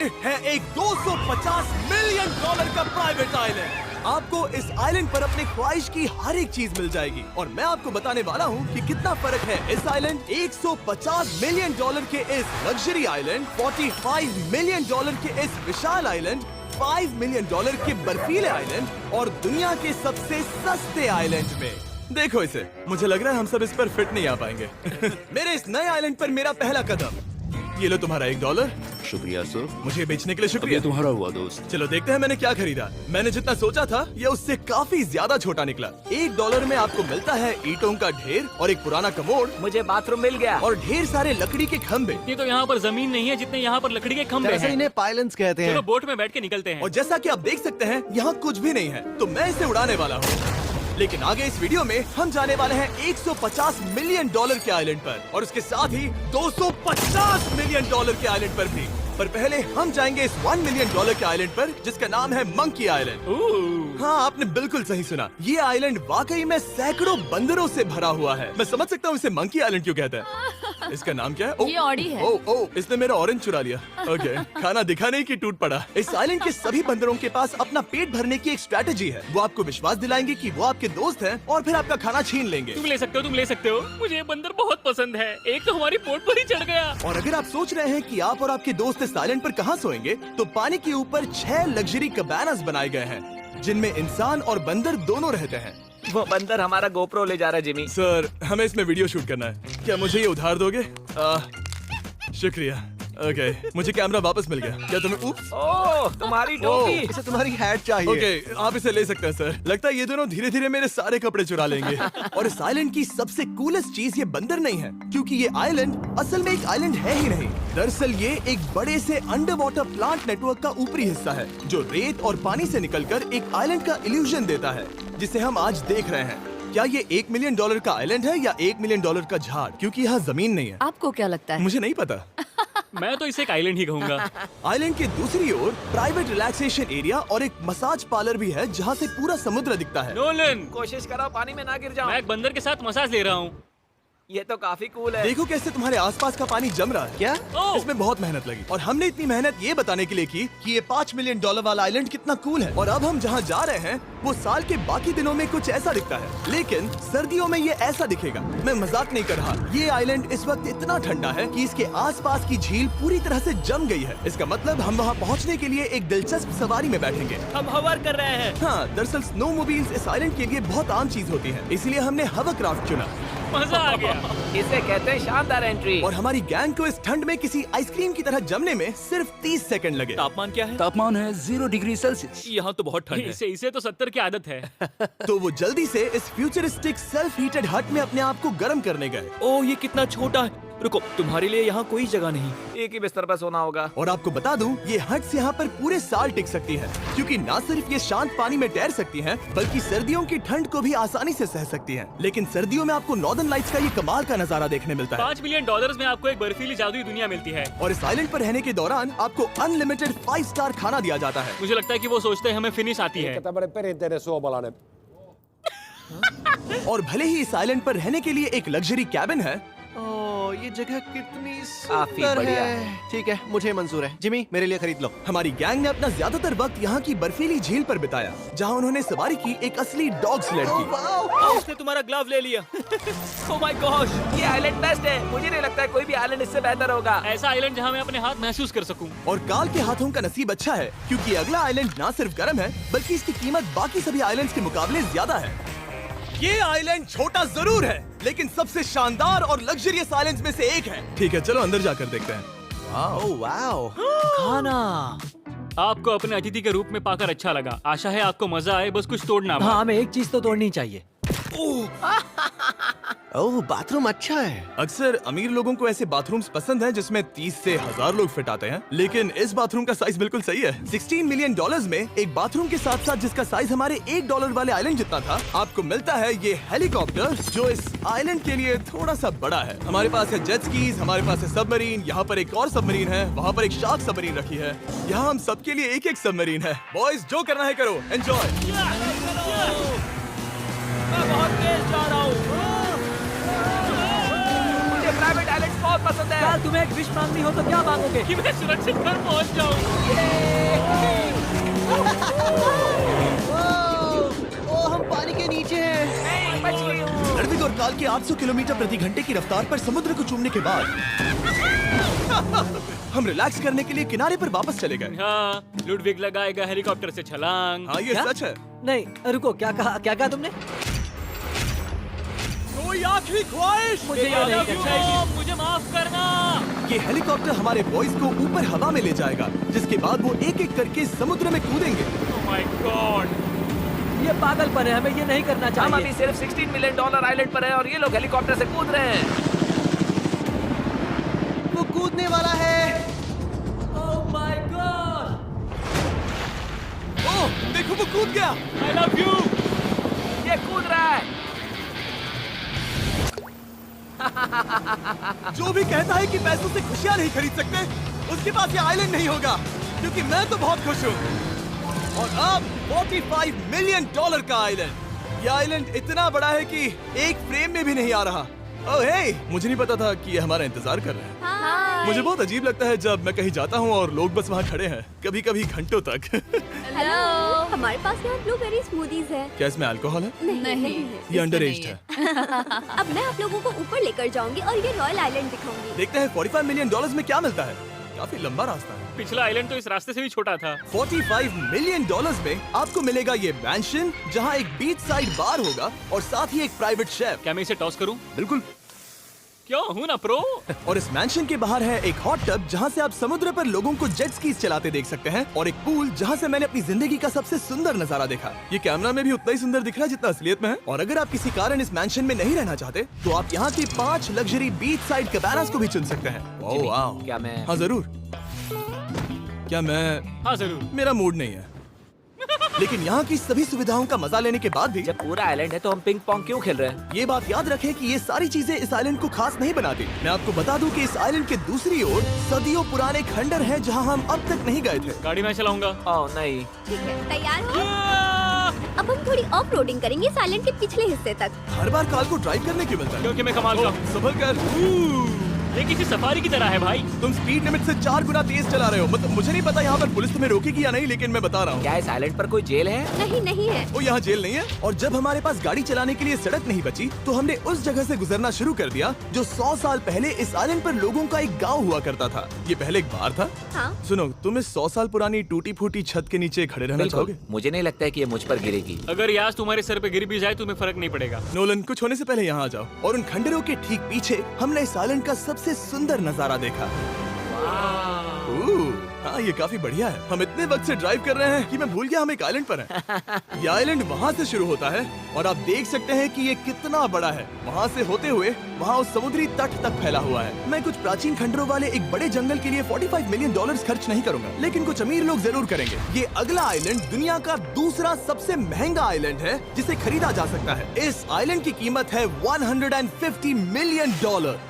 है एक 250 million dollar का प्राइवेट आइलैंड। आपको इस आइलैंड पर अपने ख्वाहिश की हर एक चीज मिल जाएगी और मैं आपको बताने वाला हूँ कि कितना फर्क है इस आइलैंड 150 मिलियन डॉलर के इस लग्जरी आइलैंड, 45 मिलियन डॉलर के इस विशाल आइलैंड, 5 मिलियन डॉलर के बर्फीले आइलैंड और दुनिया के सबसे सस्ते आइलैंड में। देखो इसे, मुझे लग रहा है हम सब इस पर फिट नहीं आ पाएंगे। मेरे इस नए आइलैंड पर मेरा पहला कदम। ये लो तुम्हारा $1। शुक्रिया सर। मुझे बेचने के लिए अब शुक्रिया। ये तुम्हारा हुआ दोस्त। चलो देखते हैं मैंने क्या खरीदा। मैंने जितना सोचा था ये उससे काफी ज्यादा छोटा निकला। $1 में आपको मिलता है ईंटों का ढेर और एक पुराना कमोड। मुझे बाथरूम मिल गया। और ढेर सारे लकड़ी के खंभे। ये तो यहाँ पर जमीन नहीं है जितने यहाँ पर लकड़ी के खंभे हैं। इन्हें पाइलन्स कहते चलो हैं। बोट में बैठ के निकलते हैं। और जैसा कि आप देख सकते हैं यहाँ कुछ भी नहीं है, तो मैं इसे उड़ाने वाला हूँ। लेकिन आगे इस वीडियो में हम जाने वाले हैं 150 मिलियन डॉलर के आइलैंड पर और उसके साथ ही 250 मिलियन डॉलर के आइलैंड पर भी। पर पहले हम जाएंगे इस 1 मिलियन डॉलर के आइलैंड पर जिसका नाम है मंकी आइलैंड। हाँ, आपने बिल्कुल सही सुना। ये आइलैंड वाकई में सैकड़ों बंदरों से भरा हुआ है। मैं समझ सकता हूँ इसे मंकी आइलैंड क्यों कहते हैं। इसका नाम क्या है? ये ऑडी है। ओ, इसने मेरा ऑरेंज चुरा लिया। ओके, खाना दिखा नहीं कि टूट पड़ा। इस आइलैंड के सभी बंदरों के पास अपना पेट भरने की एक स्ट्रेटेजी है। वो आपको विश्वास दिलाएंगे कि वो आपके दोस्त हैं और फिर आपका खाना छीन लेंगे। तुम ले सकते हो। मुझे ये बंदर बहुत पसंद है। एक तो हमारी बोट पर ही चढ़ गया। और अगर आप सोच रहे हैं कि आप और आपके दोस्त इस आइलैंड पर कहाँ सोएंगे, तो पानी के ऊपर 6 लग्जरी कबानास बनाए गए हैं जिनमें इंसान और बंदर दोनों रहते हैं। वो बंदर हमारा गोप्रो ले जा रहा है जिमी। सर, हमें इसमें वीडियो शूट करना है। क्या मुझे ये उधार दोगे? शुक्रिया। ओके, मुझे कैमरा वापस मिल गया। क्या तुम्हें? उप्स। ओह, तुम्हारी टोपी। इसे तुम्हारी हैट चाहिए। ओके, आप इसे ले सकते हैं सर। लगता है ये दोनों धीरे धीरे मेरे सारे कपड़े चुरा लेंगे। और इस आइलैंड की सबसे कूलेस्ट चीज ये बंदर नहीं है, क्योंकि ये आइलैंड असल में एक आइलैंड है ही नहीं। दरअसल ये एक बड़े से अंडर वाटर प्लांट नेटवर्क का ऊपरी हिस्सा है जो रेत और पानी से निकलकर एक आइलैंड का इल्यूजन देता है जिसे हम आज देख रहे हैं। क्या ये $1 मिलियन का आइलैंड है या $1 मिलियन का झाड़? क्योंकि यहाँ जमीन नहीं है। आपको क्या लगता है? मुझे नहीं पता। मैं तो इसे एक आइलैंड ही कहूँगा। आइलैंड के दूसरी ओर प्राइवेट रिलैक्सेशन एरिया और एक मसाज पार्लर भी है जहाँ से पूरा समुद्र दिखता है। नोलन, कोशिश करो पानी में ना गिर जाओ। मैं एक बंदर के साथ मसाज ले रहा हूँ। ये तो काफी कूल है। देखो कैसे तुम्हारे आसपास का पानी जम रहा है। क्या? ओह! इसमें बहुत मेहनत लगी और हमने इतनी मेहनत ये बताने के लिए की कि ये $5 मिलियन वाला आइलैंड कितना कूल है। और अब हम जहाँ जा रहे हैं वो साल के बाकी दिनों में कुछ ऐसा दिखता है, लेकिन सर्दियों में ये ऐसा दिखेगा। मैं मजाक नहीं कर रहा। ये आइलैंड इस वक्त इतना ठंडा है कि इसके आसपास की झील पूरी तरह से जम गई है। इसका मतलब हम वहाँ पहुँचने के लिए एक दिलचस्प सवारी में बैठेंगे। हम हवर कर रहे हैं। हाँ, दरअसल स्नोमोबाइल्स इस आइलैंड के लिए बहुत आम चीज होती है, इसलिए हमने हवरक्राफ्ट चुना। मजा आ गया। इसे कहते हैं शानदार एंट्री। और हमारी गैंग को इस ठंड में किसी आइसक्रीम की तरह जमने में सिर्फ 30 सेकंड लगे। तापमान क्या है? तापमान है 0 डिग्री सेल्सियस। यहाँ तो बहुत ठंड है। इसे तो 70 की आदत है। तो वो जल्दी से इस फ्यूचरिस्टिक सेल्फ हीटेड हट में अपने आप को गर्म करने गए। ओह, ये कितना छोटा है। रुको, तुम्हारे लिए यहाँ कोई जगह नहीं। एक ही बिस्तर पर सोना होगा। और आपको बता दूं, ये हट्स यहाँ पर पूरे साल टिक सकती है, क्योंकि न सिर्फ ये शांत पानी में तैर सकती हैं, बल्कि सर्दियों की ठंड को भी आसानी से सह सकती हैं। लेकिन सर्दियों में आपको नॉर्दर्न लाइट्स का ये कमाल का नजारा देखने मिलता है। $5 मिलियन में आपको एक बर्फीली जादुई दुनिया मिलती है। और इस आइलैंड पर रहने के दौरान आपको अनलिमिटेड 5 स्टार खाना दिया जाता है। मुझे लगता है कि वो सोचते हैं हमें फिनिश आती है। और भले ही इस आइलैंड पर रहने के लिए एक लग्जरी कैबिन है, ओह, ये जगह कितनी काफी सुंदर बढ़िया है। ठीक है, मुझे मंजूर है। जिमी, मेरे लिए खरीद लो। हमारी गैंग ने अपना ज्यादातर वक्त यहाँ की बर्फीली झील पर बिताया, जहाँ उन्होंने सवारी की एक असली डॉग स्लेड की। उसने तुम्हारा ग्लव ले लिया। ओह माय गॉश, ये आइलैंड बेस्ट है। मुझे नहीं लगता है कोई भी आइलैंड इससे बेहतर होगा। ऐसा आइलैंड जहाँ मैं अपने हाथ महसूस कर सकूं। और काल के हाथों का नसीब अच्छा है, क्योंकि अगला आइलैंड न सिर्फ गर्म है, बल्कि इसकी कीमत बाकी सभी आइलैंड्स के मुकाबले ज्यादा है। ये आइलैंड छोटा जरूर है, लेकिन सबसे शानदार और लग्जरियस आइलैंड्स में से एक है। ठीक है, चलो अंदर जाकर देखते हैं। ओह वाओ, खाना। आपको अपने अतिथि के रूप में पाकर अच्छा लगा। आशा है आपको मजा आए, बस कुछ तोड़ना मत। हाँ, हमें एक चीज तो तोड़नी चाहिए। ओह, बाथरूम अच्छा है। अक्सर अमीर लोगों को ऐसे बाथरूम्स पसंद हैं जिसमें 30 से 1000 लोग फिट आते हैं, लेकिन इस बाथरूम का साइज बिल्कुल सही है। $16 मिलियन में एक बाथरूम के साथ साथ जिसका साइज हमारे $1 वाले आइलैंड जितना था, आपको मिलता है ये हेलीकॉप्टर, जो इस आइलैंड के लिए थोड़ा सा बड़ा है। हमारे पास है जेट स्कीज, हमारे पास है सबमरीन, यहाँ पर एक और सबमरीन है, वहाँ पर एक शार्क सबमरीन रखी है। यहाँ हम सबके लिए एक एक सबमरीन है। बॉयज, जो करना है करो, एंजॉय। मैं बहुत तेज जा रहा हूँ। मुझे प्राइवेट आइलैंड बहुत पसंद है। यार तुम्हें एक विश मांगनी हो तो क्या मांगोगे? कि मैं सुरक्षित घर पहुंच जाऊं। ओ, हम पानी के नीचे हैं। नहीं, बच गई हूँ। रणवीर और काल के 800 किलोमीटर प्रति घंटे की रफ्तार पर समुद्र को चूमने के बाद हम रिलैक्स करने के लिए किनारे पर वापस चले गए। हाँ, लुडविग लगाएगा हेलीकॉप्टर से छलांग। हाँ, ये क्या? सच है। नहीं रुको, क्या कहा तुमने? कोई आखिरी ख्वाहिश? मुझे ये नहीं करना है। मुझे माफ करना। ये हेलीकॉप्टर हमारे बॉयज को ऊपर हवा में ले जाएगा, जिसके बाद वो एक एक करके समुद्र में कूदेंगे। Oh my God! ये पागलपन है, हमें ये नहीं करना हम चाहिए। अभी सिर्फ $16 मिलियन आइलैंड पर हैं और ये लोग हेलीकॉप्टर से कूद रहे हैं। वो कूदने वाला है। Oh my God! ओह, देखो वो कूद गया। I love you. ये कूद रहा है। जो भी कहता है कि पैसों से खुशियां नहीं खरीद सकते, उसके पास ये आइलैंड नहीं होगा, क्योंकि मैं तो बहुत खुश हूँ। और अब $45 मिलियन का आइलैंड। ये आइलैंड इतना बड़ा है कि एक फ्रेम में भी नहीं आ रहा। ओह हे, मुझे नहीं पता था कि ये हमारा इंतजार कर रहे हैं। मुझे बहुत अजीब लगता है जब मैं कहीं जाता हूँ और लोग बस वहाँ खड़े हैं, कभी कभी घंटों तक। हेलो, हमारे पास यहाँ ब्लूबेरी स्मूदीज है। क्या इसमें अल्कोहल है? नहीं ये अंडर एज है। अब मैं आप लोगों को ऊपर लेकर जाऊंगी और ये रॉयल आइलैंड दिखाऊंगी। देखते हैं $45 मिलियन में क्या मिलता है। काफी लंबा रास्ता है। पिछला आइलैंड तो इस रास्ते से भी छोटा था। $45 मिलियन में आपको मिलेगा ये मैंशन, जहाँ एक बीच साइड बार होगा और साथ ही एक प्राइवेट शेफ। क्या मैं इसे टॉस करूं? बिल्कुल। क्यों, हूं ना प्रो। और इस मैंशन के बाहर है एक हॉट टब, जहाँ से आप समुद्र पर लोगों को जेट स्कीज चलाते देख सकते हैं, और एक पूल जहाँ से मैंने अपनी जिंदगी का सबसे सुंदर नजारा देखा। ये कैमरा में भी उतना ही सुंदर दिख रहा है जितना असलियत में है। और अगर आप किसी कारण इस मैंशन में नहीं रहना चाहते, तो आप यहाँ की 5 लग्जरी बीच साइड कैबानास को भी चुन सकते हैं। ओह वाह। क्या मैं? हाँ जरूर। क्या मैं? हाँ जरूर। मेरा मूड नहीं है। लेकिन यहाँ की सभी सुविधाओं का मजा लेने के बाद भी जब पूरा आइलैंड है तो हम पिंग पोंग क्यों खेल रहे हैं? ये बात याद रखें कि ये सारी चीजें इस आइलैंड को खास नहीं बनाती। मैं आपको बता दूं कि इस आइलैंड के दूसरी ओर सदियों पुराने खंडर हैं, जहां हम अब तक नहीं गए थे। गाड़ी मैं चलाऊंगा। ओह नहीं। ठीक है, तैयार हो? अब हम थोड़ी ऑफ रोडिंग करेंगे इस आइलैंड के पिछले हिस्से तक। हर बार कार को ड्राइव करने क्यों मिलता है? क्योंकि मैं कमाल का हूं। संभल कर। ये किसी सफारी की तरह है भाई। तुम स्पीड लिमिट से 4 गुना तेज चला रहे हो। मतलब मुझे नहीं पता यहाँ पर पुलिस तुम्हें रोकेगी या नहीं, लेकिन मैं बता रहा हूँ। क्या इस आइलैंड पर कोई जेल है? नहीं है। वो यहाँ जेल नहीं है। और जब हमारे पास गाड़ी चलाने के लिए सड़क नहीं बची, तो हमने उस जगह से गुजरना शुरू कर दिया जो 100 साल पहले इस आइलैंड पर लोगों का एक गाँव हुआ करता था। ये पहले एक बार था। हाँ। सुनो, तुम इस 100 साल पुरानी टूटी फूटी छत के नीचे खड़े रहना बिल्कुल। चाहोगे? मुझे नहीं लगता है कि ये मुझ पर गिरेगी। अगर यास तुम्हारे सर पे गिर भी जाए तुम्हें फर्क नहीं पड़ेगा। नोलन, कुछ होने से पहले यहाँ आ जाओ। और उन खंडरों के ठीक पीछे हमने इस आइलैंड का सबसे सुंदर नजारा देखा। हाँ, ये काफी बढ़िया है। हम इतने वक्त से ड्राइव कर रहे हैं कि मैं भूल गया हम एक आइलैंड पर हैं। ये आइलैंड वहाँ से शुरू होता है और आप देख सकते हैं कि ये कितना बड़ा है। वहाँ से होते हुए वहाँ उस समुद्री तट तक फैला हुआ है। मैं कुछ प्राचीन खंडरों वाले एक बड़े जंगल के लिए $45 मिलियन खर्च नहीं करूंगा, लेकिन कुछ अमीर लोग जरूर करेंगे। ये अगला आइलैंड दुनिया का दूसरा सबसे महंगा आइलैंड है जिसे खरीदा जा सकता है। इस आइलैंड की कीमत है $150 मिलियन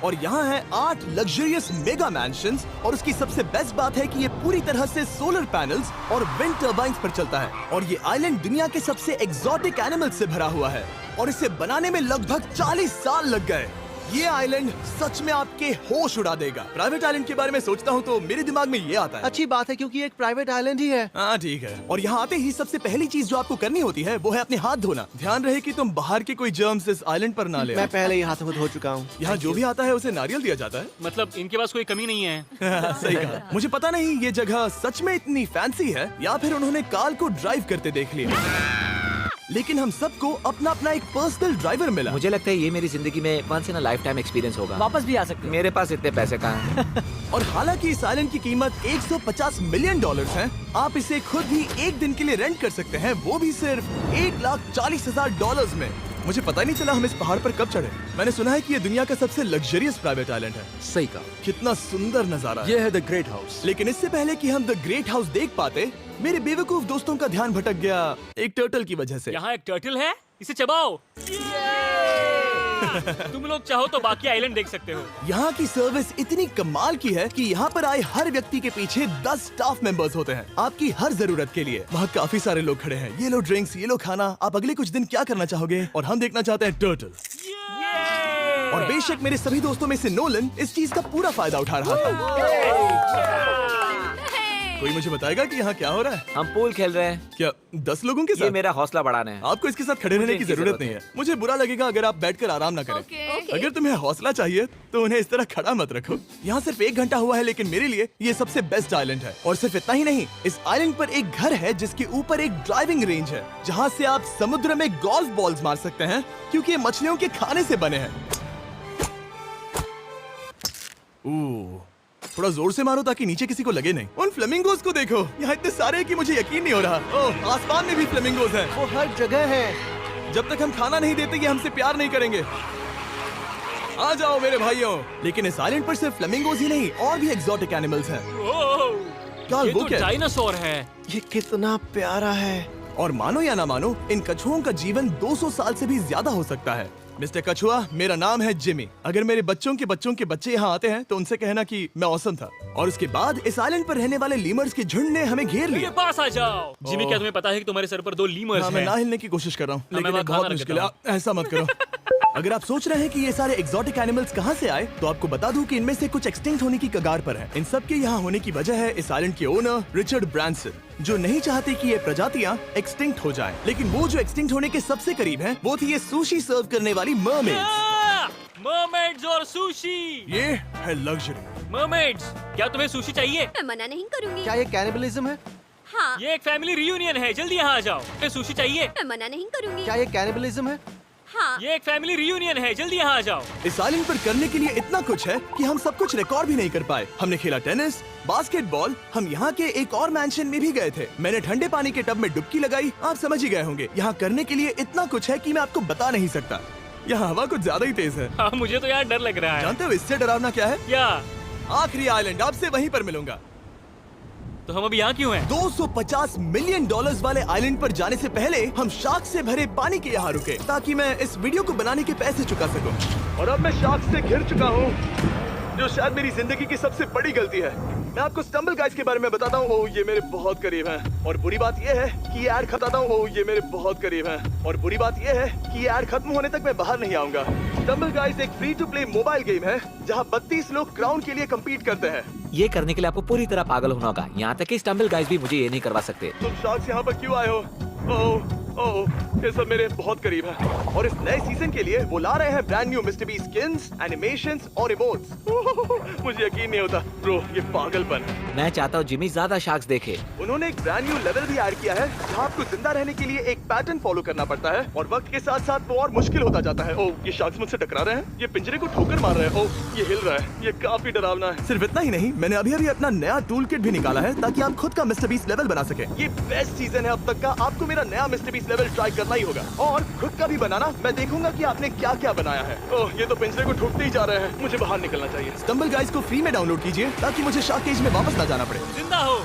और यहाँ है 8 लग्जरियस मेगा मैंशंस। और उसकी सबसे बेस्ट बात है कि ये पूरी तरह से सोलर पैनल्स और विंड टर्बाइन्स पर चलता है। और ये आइलैंड दुनिया के सबसे एक्सोटिक एनिमल्स से भरा हुआ है और इसे बनाने में लगभग 40 साल लग गए। ये आइलैंड सच में आपके होश उड़ा देगा। प्राइवेट आइलैंड के बारे में सोचता हूँ तो मेरे दिमाग में ये आता है। अच्छी बात है, क्योंकि एक प्राइवेट आइलैंड ही है। हाँ ठीक है। और यहाँ आते ही सबसे पहली चीज जो आपको करनी होती है वो है अपने हाथ धोना। ध्यान रहे कि तुम बाहर के कोई जर्म्स इस आइलैंड पर ना ले। मैं पहले ही हाथों को धो चुका हूँ। यहाँ जो भी आता है उसे नारियल दिया जाता है। मतलब इनके पास कोई कमी नहीं है। सही कहा। मुझे पता नहीं ये जगह सच में इतनी फैंसी है या फिर उन्होंने कार को ड्राइव करते देख लिया, लेकिन हम सबको अपना अपना एक पर्सनल ड्राइवर मिला। मुझे लगता है ये मेरी जिंदगी में once in a lifetime experience होगा। वापस भी आ सकते हैं। मेरे पास इतने पैसे कहाँ हैं? और हालांकि इस आइलैंड की कीमत $150 मिलियन है, आप इसे खुद भी एक दिन के लिए रेंट कर सकते हैं, वो भी सिर्फ $1,40,000 में। मुझे पता नहीं चला हम इस पहाड़ पर कब चढ़े। मैंने सुना है कि ये दुनिया का सबसे लग्जरियस प्राइवेट आइलैंड है। सही कहा। कितना सुंदर नजारा है। ये है द ग्रेट हाउस। लेकिन इससे पहले कि हम द ग्रेट हाउस देख पाते, मेरे बेवकूफ दोस्तों का ध्यान भटक गया एक टर्टल की वजह से। यहाँ एक टर्टल है, इसे चबाओ। तुम लोग चाहो तो बाकी आइलैंड देख सकते हो। यहाँ की सर्विस इतनी कमाल की है कि यहाँ पर आए हर व्यक्ति के पीछे 10 स्टाफ मेंबर्स होते हैं आपकी हर जरूरत के लिए। वहाँ काफी सारे लोग खड़े हैं। ये लो ड्रिंक्स, ये लो खाना। आप अगले कुछ दिन क्या करना चाहोगे? और हम देखना चाहते हैं टर्टल। और बेशक मेरे सभी दोस्तों में से नोलन इस चीज का पूरा फायदा उठा रहा था। कोई मुझे बताएगा कि यहाँ क्या हो रहा है? हम पूल खेल रहे हैं। क्या 10 लोगों के ये साथ? मेरा हौसला बढ़ाना है। आपको इसके साथ खड़े रहने की इनकी जरूरत नहीं है। मुझे बुरा लगेगा अगर आप बैठकर आराम ना करें। अगर तुम्हें हौसला चाहिए तो उन्हें इस तरह खड़ा मत रखो। यहाँ सिर्फ 1 घंटा हुआ है, लेकिन मेरे लिए ये सबसे बेस्ट आइलैंड है। और सिर्फ इतना ही नहीं, इस आइलैंड पर एक घर है जिसके ऊपर एक ड्राइविंग रेंज है, जहाँ से आप समुद्र में गोल्फ बॉल्स मार सकते हैं, क्योंकि ये मछलियों के खाने से बने हैं। थोड़ा जोर से मारो ताकि नीचे किसी को लगे नहीं। उन फ्लेमिंगोज को देखो, यहाँ इतने सारे हैं कि मुझे यकीन नहीं हो रहा। ओह, आसमान में भी फ्लेमिंगोज हैं। वो हर जगह है। जब तक हम खाना नहीं देते ये हमसे प्यार नहीं करेंगे। आ जाओ मेरे भाइयों। लेकिन इस आइलैंड पर सिर्फ फ्लेमिंगोज ही नहीं, और भी एक्सोटिक एनिमल्स हैं। क्या ये वो तो क्या? डायनासोर है। ये कितना प्यारा है। और मानो या ना मानो, इन कछुओं का जीवन 200 साल से भी ज्यादा हो सकता है। मिस्टर कछुआ, मेरा नाम है जिमी। अगर मेरे बच्चों के बच्चे यहाँ आते हैं तो उनसे कहना कि मैं औसम था। और उसके बाद इस आइलैंड पर रहने वाले लीमर्स के झुंड ने हमें घेर मेरे लिया। पास आ जाओ। जिमी, क्या तुम्हें पता है कि तुम्हारे सर पर 2 लीमर्स हाँ, मैं हैं? ना हिलने की कोशिश कर रहा हूँ, मैं लेकिन वहाँ ये बहुत खाना मुश्किल है। रख ऐसा मत करो। अगर आप सोच रहे हैं कि ये सारे एक्सोटिक एनिमल्स कहाँ से आए, तो आपको बता दूं कि इनमें से कुछ एक्सटिंक्ट होने की कगार पर हैं। इन सब के यहाँ होने की वजह है इस आइलैंड के ओनर रिचर्ड ब्रांसन, जो नहीं चाहते कि ये प्रजातियाँ एक्सटिंक्ट हो जाएं। लेकिन वो जो एक्सटिंक्ट होने के सबसे करीब हैं, वो थी ये सुशी सर्व करने वाली मरमेड्स। मरमेड्स और सुशी। ये है लग्जरी। मरमेड्स, क्या तुम्हें सुशी चाहिए? मैं मना नहीं करूंगी। क्या ये कैनिबलिज्म है? हाँ, ये एक फैमिली रियूनियन है, जल्दी यहाँ आ जाओ। तुम्हें सुशी चाहिए? मैं मना नहीं करूंगी। क्या ये कैनिबलिज्म है? हाँ, ये एक फैमिली रियूनियन है, जल्दी यहाँ आ जाओ। इस आइलैंड पर करने के लिए इतना कुछ है कि हम सब कुछ रिकॉर्ड भी नहीं कर पाए। हमने खेला टेनिस, बास्केटबॉल, हम यहाँ के एक और मैंशन में भी गए थे। मैंने ठंडे पानी के टब में डुबकी लगाई। आप समझ ही गए होंगे, यहाँ करने के लिए इतना कुछ है कि मैं आपको बता नहीं सकता। यहाँ हवा कुछ ज्यादा ही तेज है। हाँ, मुझे तो यार डर लग रहा है। जानते हो इससे डरावना क्या है? क्या? आखिरी आइलैंड, आपसे वहीं पर मिलूंगा। तो हम अभी यहाँ क्यों हैं? $250 मिलियन वाले आइलैंड पर जाने से पहले हम शार्क से भरे पानी के यहाँ रुके, ताकि मैं इस वीडियो को बनाने के पैसे चुका सकूं। और अब मैं शार्क से घिर चुका हूँ, जो शायद मेरी जिंदगी की सबसे बड़ी गलती है। मैं आपको स्टम्बल गाइस के बारे में बताता हूँ। ओह, ये मेरे बहुत करीब हैं। और बुरी बात ये है कि ये ऐड खत्म हूँ। ओह, ये मेरे बहुत करीब हैं। और बुरी बात ये है कि ये ऐड खत्म होने तक मैं बाहर नहीं आऊंगा। स्टम्बल गाइस एक free to play mobile game है, जहाँ 32 लोग क्राउन के लिए कम्पीट करते हैं। ये करने के लिए आपको पूरी तरह पागल होना होगा। यहाँ तक कि स्टम्बल गाइस भी मुझे ये नहीं करवा सकते। तुम शार्क्स यहाँ पर क्यों आए हो? ओह, ये सब मेरे बहुत करीब है। और इस नए सीजन के लिए वो ला रहे हैं brand new mister beast skins, animations और इमोट्स। मुझे यकीन नहीं होता ब्रो, ये पागलपन। मैं चाहता हूँ जिमी ज्यादा शार्क्स देखे। उन्होंने एक ब्रांड न्यू लेवल भी ऐड किया है, जहाँ आपको जिंदा रहने के लिए एक पैटर्न फॉलो करना पड़ता है, और वक्त के साथ साथ वो और मुश्किल होता जाता है। ओह, ये शार्क्स मुझसे टकरा रहे हैं, ये पिंजरे को ठोकर मार रहे हैं। ओह, ये हिल रहा है, ये काफी डरावना है। सिर्फ इतना ही नहीं, मैंने अभी अपना नया टूल किट भी निकाला है, ताकि आप खुद का मिस्टर बीस्ट लेवल बना सके। ये बेस्ट सीजन है अब तक का। आपको मेरा नया मिस्टर बीस्ट लेवल ट्राई करना ही होगा, और खुद का भी बनाना। मैं देखूंगा कि आपने क्या क्या बनाया है। ओह, ये तो पिंजरे को ठोकते ही जा रहे हैं, मुझे बाहर निकलना चाहिए। स्टम्बल गाइस को फ्री में डाउनलोड कीजिए, ताकि मुझे शार्क केज में वापस ना जाना पड़े। जिंदा हो।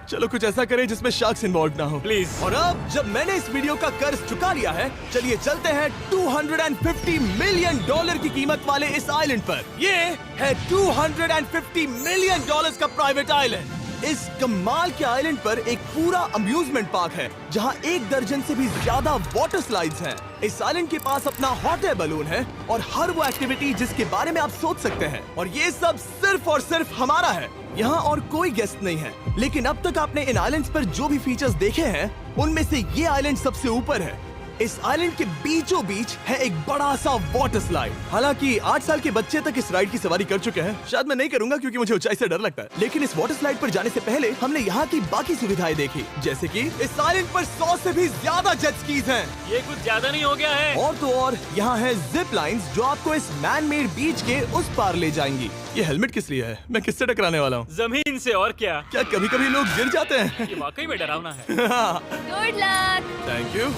चलो कुछ ऐसा करें जिसमें शार्क्स इन्वॉल्व ना हो, प्लीज। और अब जब मैंने इस वीडियो का कर्ज चुका लिया है, चलिए चलते हैं $250 मिलियन की कीमत वाले इस आइलैंड पर। ये है $250 मिलियन का प्राइवेट आइलैंड। इस कमाल के आइलैंड पर एक पूरा अम्यूजमेंट पार्क है, जहां 1 दर्जन से भी ज्यादा वाटर स्लाइड्स हैं। इस आइलैंड के पास अपना हॉट एयर बलून है, और हर वो एक्टिविटी जिसके बारे में आप सोच सकते हैं। और ये सब सिर्फ और सिर्फ हमारा है। यहाँ और कोई गेस्ट नहीं है। लेकिन अब तक आपने इन आइलैंड्स पर जो भी फीचर्स देखे हैं, उनमें से ये आइलैंड सबसे ऊपर है। इस आइलैंड के बीचों बीच है एक बड़ा सा वाटर स्लाइड। हालांकि 8 साल के बच्चे तक इस राइड की सवारी कर चुके हैं। शायद मैं नहीं करूंगा क्योंकि मुझे ऊंचाई से डर लगता है। लेकिन इस वाटर स्लाइड पर जाने से पहले हमने यहाँ की बाकी सुविधाएं देखी, जैसे कि इस आइलैंड पर 100 से भी ज्यादा जेट स्कीज हैं। ये कुछ ज्यादा नहीं हो गया है? और तो और यहाँ है जिप लाइन्स, जो आपको इस मैन मेड बीच के उस पार ले जाएंगी। ये हेलमेट किस लिए है? मैं किससे टकराने वाला हूँ? जमीन से। और क्या? क्या कभी कभी लोग गिर जाते हैं? ये वाकई में डरावना है। Good luck. Thank you.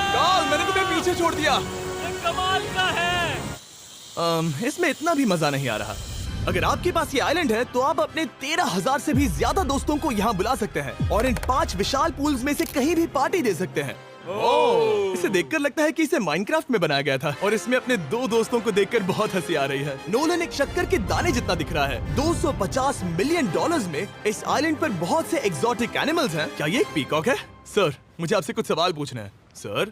Carl, मैंने तुम्हें पीछे छोड़ दिया। ये कमाल का है। इसमें इतना भी मजा नहीं आ रहा। अगर आपके पास ये आइलैंड है, तो आप अपने 13,000 से भी ज्यादा दोस्तों को यहाँ बुला सकते हैं, और इन 5 विशाल पूल्स में से कहीं भी पार्टी दे सकते हैं। ओह, इसे देखकर लगता है कि इसे माइनक्राफ्ट में बनाया गया था, और इसमें अपने 2 दोस्तों को देखकर बहुत हंसी आ रही है। नोलन एक शक्कर के दाने जितना दिख रहा है। $250 मिलियन में इस आइलैंड पर बहुत से एक्सोटिक एनिमल्स हैं। क्या ये एक पीकॉक है? सर, मुझे आपसे कुछ सवाल पूछना है। सर,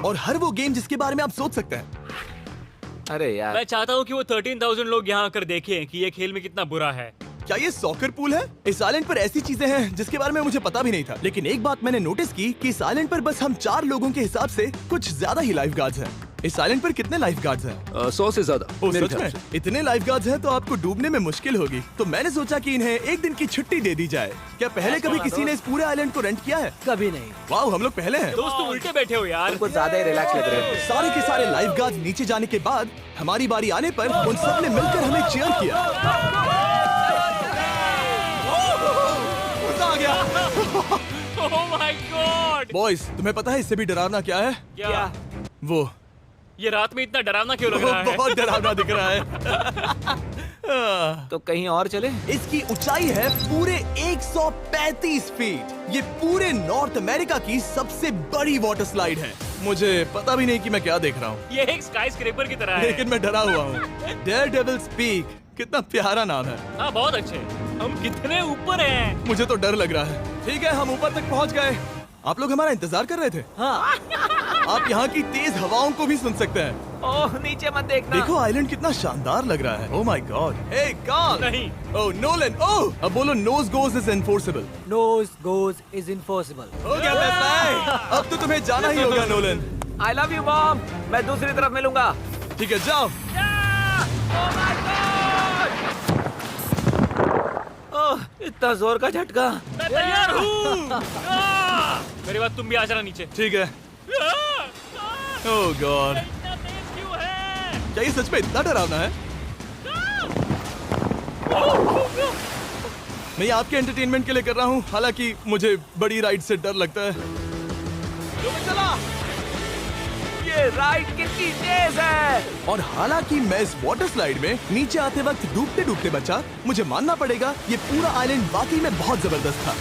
और हर वो गेम जिसके बारे में आप सोच सकते हैं। अरे यार, मैं चाहता हूँ कि वो 13,000 लोग यहाँ आकर देखें कि ये खेल में कितना बुरा है। क्या ये सॉकर पूल है? इस आइलैंड पर ऐसी चीजें हैं जिसके बारे में मुझे पता भी नहीं था। लेकिन एक बात मैंने नोटिस की कि इस आइलैंड पर बस हम 4 लोगों के हिसाब से कुछ ज्यादा ही लाइफ गार्ड्स हैं। इस आइलैंड पर कितने लाइफ गार्ड्स हैं? 100 से ज्यादा ओ, मेरे सच ख्याल में? से। इतने लाइफ गार्ड्स हैं तो आपको डूबने में मुश्किल होगी। तो मैंने सोचा कि इन्हें एक दिन की छुट्टी दे दी जाए। क्या पहले कभी किसी ने इस पूरे आइलैंड को रेंट किया है? कभी नहीं। वाह, हम लोग पहले हैं। दोस्त तुम उल्टे बैठे हो यार। कुछ ज्यादा ही रिलैक्स लग रहे हैं। सारे के सारे लाइफ गार्ड्स नीचे जाने के बाद हमारी बारी आने पर उन सब ने मिलकर हमें चीयर किया। मजा आ गया। ओह माय गॉड। बॉयज, तुम्हें पता है इससे भी डरावना क्या है? क्या? वो ये रात में इतना डरावना क्यों लग रहा है? बहुत डरावना दिख रहा है। तो कहीं और चले? इसकी ऊंचाई है पूरे 135 फीट। ये पूरे नॉर्थ अमेरिका की सबसे बड़ी वाटर स्लाइड है। मुझे पता भी नहीं कि मैं क्या देख रहा हूँ, ये एक स्काई स्क्रेपर की तरह है। लेकिन मैं डरा हुआ हूँ। डेयर डेविल्स पीक, कितना प्यारा नाम है। हाँ बहुत अच्छे। हम कितने ऊपर हैं? मुझे तो डर लग रहा है। ठीक है, हम ऊपर तक पहुँच गए। आप लोग हमारा इंतजार कर रहे थे? हाँ। आप यहाँ की तेज हवाओं को भी सुन सकते हैं। ओह, नीचे मत देखना। देखो आइलैंड कितना शानदार लग रहा है। Oh my God. Hey Carl. नहीं। Oh Nolan. ओह, अब बोलो nose goes is enforceable. Nose goes is enforceable. हो गया फैसला है। अब तो तुम्हें जाना ही होगा Nolan. I love you mom. मैं दूसरी तरफ मिलूंगा। ठीक है, जाओ। ओह, इतना जोर का झटका। मैं तैयार हूँ। मेरे बाद तुम भी आ जाना नीचे। ठीक है। ओह गॉड, इतना तेज क्यों है? क्या ये सच में इतना डरावना है? मैं ये आपके एंटरटेनमेंट के लिए कर रहा हूँ, हालांकि मुझे बड़ी राइड से डर लगता है। जो मैं चला। ये राइड कितनी तेज है। और हालांकि मैं इस वाटर स्लाइड में नीचे आते वक्त डूबते डूबते बचा, मुझे मानना पड़ेगा ये पूरा आइलैंड वाकई में बहुत जबरदस्त था।